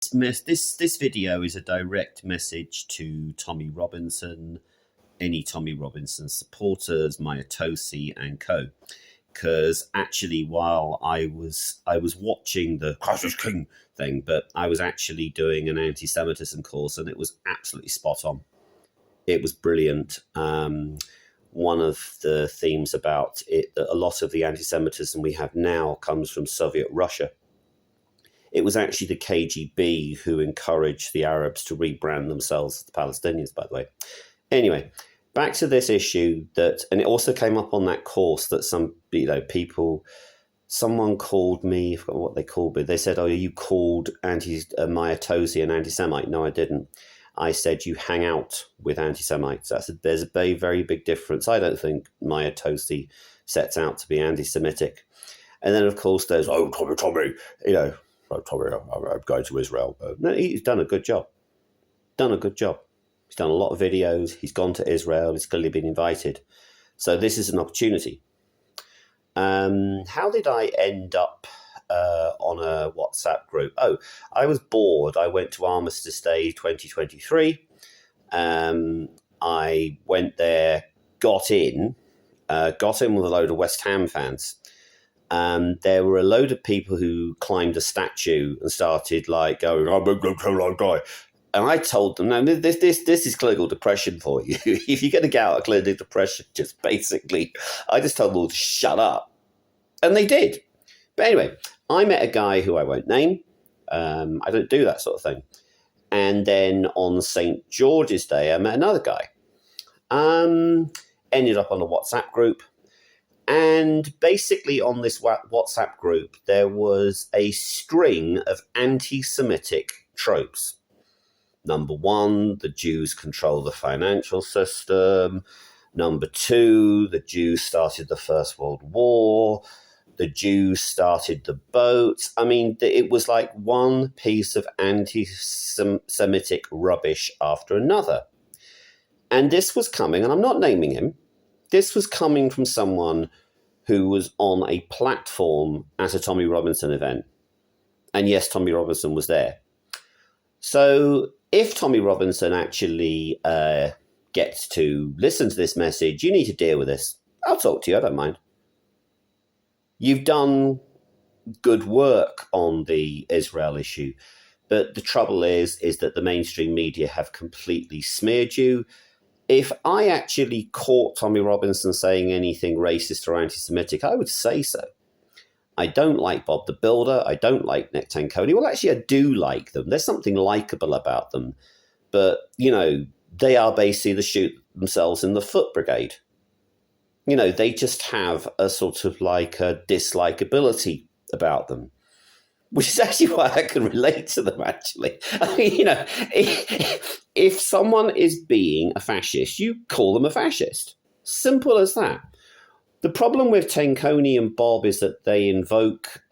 This video is a direct message to Tommy Robinson, any Tommy Robinson supporters, Mayhar Tousi and co. Because actually, while I was watching the Christ is King thing, but I was actually doing an anti-Semitism course, and it was absolutely spot on. It was brilliant. One of the themes about it, that a lot of the anti-Semitism we have now comes from Soviet Russia. It was actually the KGB who encouraged the Arabs to rebrand themselves as the Palestinians, by the way. Anyway, back to this issue and it also came up on that course that someone called me, I forgot what they called me. They said, "Oh, you called Mayhar Tousi an anti-Semite." No, I didn't. I said, you hang out with anti-Semites. There's a very, very big difference. I don't think Mayhar Tousi sets out to be anti-Semitic. And then, of course, there's, Tommy, Tommy, I'm going to Israel. No, he's done a good job. He's done a lot of videos. He's gone to Israel. He's clearly been invited. So this is an opportunity. How did I end up on a WhatsApp group? Oh, I was bored. I went to Armistice Day 2023. I went there, got in with a load of West Ham fans. There were a load of people who climbed a statue and started going, "I'm a good guy." And I told them, "No, this is clinical depression for you. If you're going to get out of clinical depression, just basically," I just told them all to shut up, and they did. But anyway, I met a guy who I won't name. I don't do that sort of thing. And then on St. George's Day, I met another guy. Ended up on a WhatsApp group. And basically on this WhatsApp group, there was a string of anti-Semitic tropes. Number one, the Jews control the financial system. Number two, the Jews started the First World War. The Jews started the boats. I mean, it was like one piece of anti-Semitic rubbish after another. And this was coming, and I'm not naming him, this was coming from someone who was on a platform at a Tommy Robinson event. And yes, Tommy Robinson was there. So if Tommy Robinson actually gets to listen to this message, you need to deal with this. I'll talk to you, I don't mind. You've done good work on the Israel issue, but the trouble is that the mainstream media have completely smeared you. If I actually caught Tommy Robinson saying anything racist or anti-Semitic, I would say so. I don't like Bob the Builder. I don't like Nick Tanconi. Well, actually, I do like them. There's something likable about them. But, they are basically the shoot themselves in the foot brigade. They just have a sort of like a dislikability about them, which is actually why I can relate to them, actually. I mean, if someone is being a fascist, you call them a fascist. Simple as that. The problem with Tanconi and Bob is that they invoke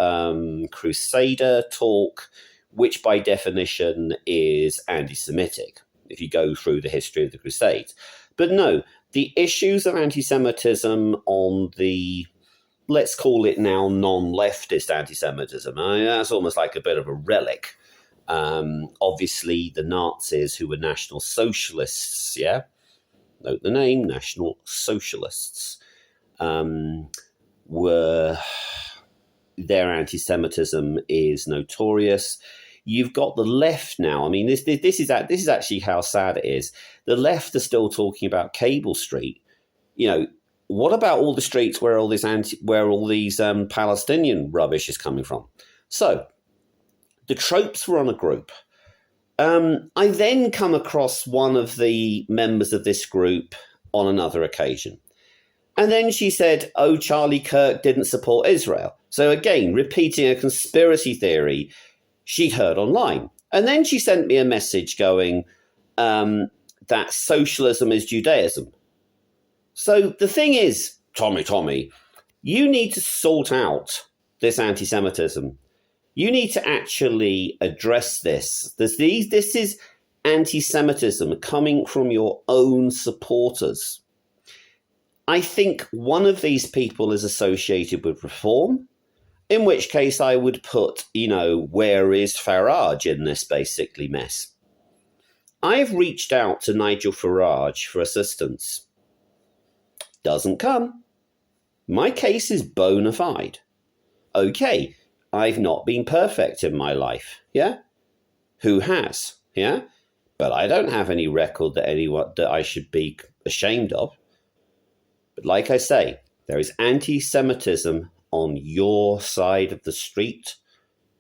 Crusader talk, which by definition is anti-Semitic, if you go through the history of the Crusades. But no, the issues of anti-Semitism on the, let's call it now, non-leftist anti-Semitism, that's almost like a bit of a relic. Obviously, the Nazis, who were National Socialists, yeah? Note the name, National Socialists, their anti-Semitism is notorious. You've got the left now. I mean, this is actually how sad it is. The left are still talking about Cable Street. What about all the streets where all these Palestinian rubbish is coming from? So, the tropes were on a group. I then come across one of the members of this group on another occasion. And then she said, "Oh, Charlie Kirk didn't support Israel." So again, repeating a conspiracy theory she'd heard online. And then she sent me a message going that socialism is Judaism. So the thing is, Tommy, you need to sort out this anti-Semitism. You need to actually address this. This is anti-Semitism coming from your own supporters. I think one of these people is associated with Reform. In which case I would put, where is Farage in this basically mess? I've reached out to Nigel Farage for assistance. Doesn't come. My case is bona fide. Okay, I've not been perfect in my life, yeah? Who has, yeah? But I don't have any record that I should be ashamed of. But like I say, there is anti-Semitism on your side of the street,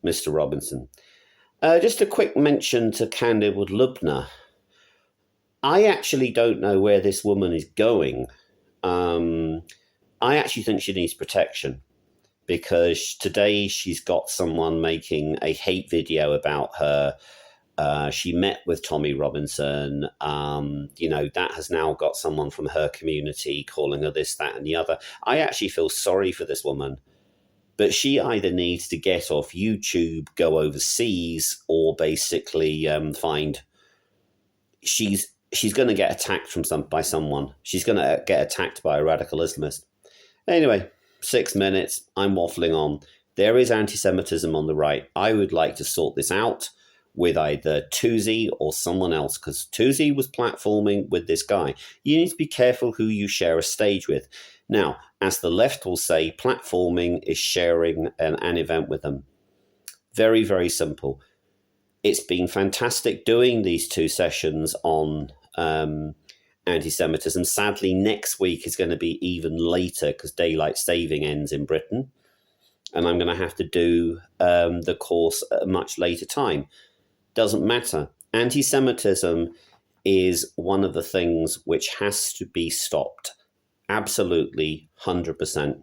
Mr. Robinson. Just a quick mention to Candlewood Lubna. I actually don't know where this woman is going. I actually think she needs protection, because today she's got someone making a hate video about her. She met with Tommy Robinson. That has now got someone from her community calling her this, that, and the other. I actually feel sorry for this woman, but she either needs to get off YouTube, go overseas, or basically find she's going to get attacked by someone. She's going to get attacked by a radical Islamist. Anyway, 6 minutes. I'm waffling on. There is anti-Semitism on the right. I would like to sort this out with either Tousi or someone else, because Tousi was platforming with this guy. You need to be careful who you share a stage with. Now, as the left will say, platforming is sharing an event with them. Very, very simple. It's been fantastic doing these 2 sessions on anti-Semitism. Sadly, next week is going to be even later because daylight saving ends in Britain. And I'm going to have to do the course at a much later time. Doesn't matter. Anti-Semitism is one of the things which has to be stopped. Absolutely, 100%.